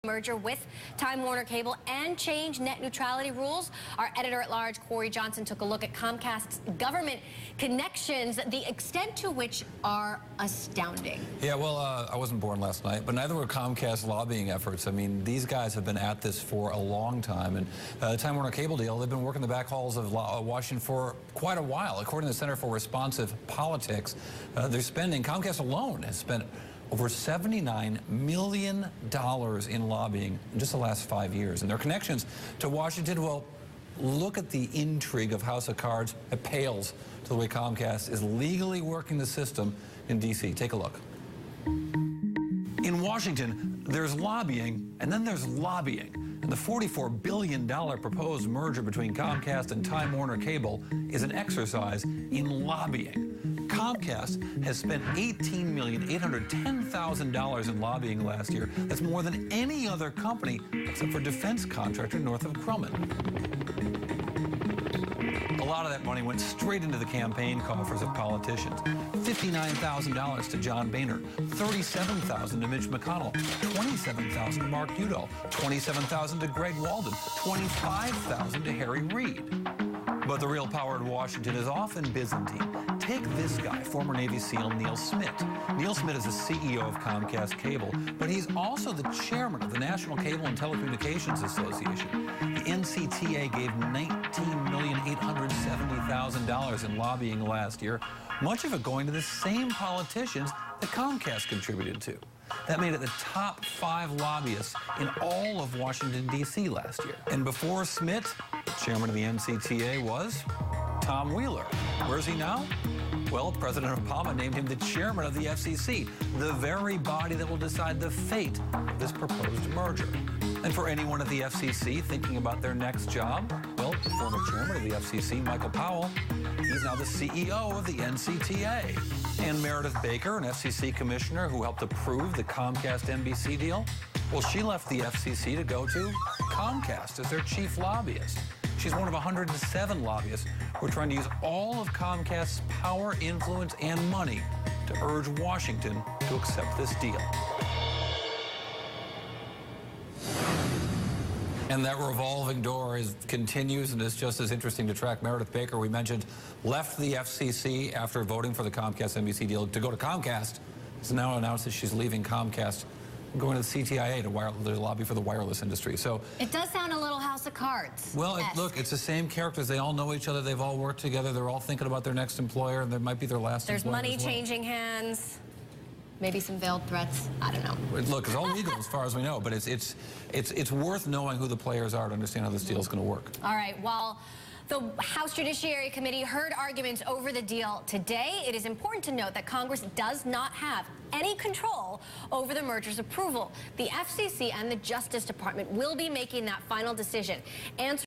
Merger with Time Warner Cable and change net neutrality rules. Our editor-at-large, Corey Johnson, took a look at Comcast's government connections, the extent to which are astounding. Yeah, well, I wasn't born last night, but neither were Comcast's lobbying efforts. I mean, these guys have been at this for a long time, and the Time Warner Cable deal, they've been working the back halls of Washington for quite a while. According to the Center for Responsive Politics, their spending, Comcast alone has spent over $79 million in lobbying in just the last 5 years. And their connections to Washington, well, look at the intrigue of House of Cards. It pales to the way Comcast is legally working the system in D.C. Take a look. In Washington, there's lobbying, and then there's lobbying. And the $44 billion proposed merger between Comcast and Time Warner Cable is an exercise in lobbying. Comcast has spent $18,810,000 in lobbying last year. That's more than any other company except for defense contractor Northrop Grumman. A lot of that money went straight into the campaign coffers of politicians. $59,000 to John Boehner, $37,000 to Mitch McConnell, $27,000 to Mark Udall, $27,000 to Greg Walden, $25,000 to Harry Reid. But the real power in Washington is often Byzantine. Take this guy, former Navy SEAL Neil Smith. Neil Smith is the CEO of Comcast Cable, but he's also the chairman of the National Cable and Telecommunications Association. The NCTA gave $19,870,000 in lobbying last year, much of it going to the same politicians that Comcast contributed to. That made it the top 5 lobbyists in all of Washington, D.C. last year. And before Smith, the chairman of the NCTA was Tom Wheeler. Where's he now? Well, President Obama named him the chairman of the FCC, the very body that will decide the fate of this proposed merger. And for anyone at the FCC thinking about their next job, well, the former chairman of the FCC, Michael Powell, he's now the CEO of the NCTA. And Meredith Baker, an FCC commissioner who helped approve the Comcast-NBC deal, well, she left the FCC to go to Comcast as their chief lobbyist. She's one of 107 lobbyists who are trying to use all of Comcast's power, influence, and money to urge Washington to accept this deal. And that revolving door continues, and it's just as interesting to track. Meredith Baker, we mentioned, left the FCC after voting for the Comcast-NBC deal to go to Comcast. Has now announced that she's leaving Comcast and going to the CTIA to lobby for the wireless industry. So it does sound a little House of Cards. Well, look, it's the same characters. They all know each other. They've all worked together. They're all thinking about their next employer, and there might be their last. There's money changing hands. Maybe some veiled threats. I don't know. Look, it's all legal as far as we know, but it's worth knowing who the players are to understand how this deal is going to work. All right. While the House Judiciary Committee heard arguments over the deal today, it is important to note that Congress does not have any control over the merger's approval. The FCC and the Justice Department will be making that final decision.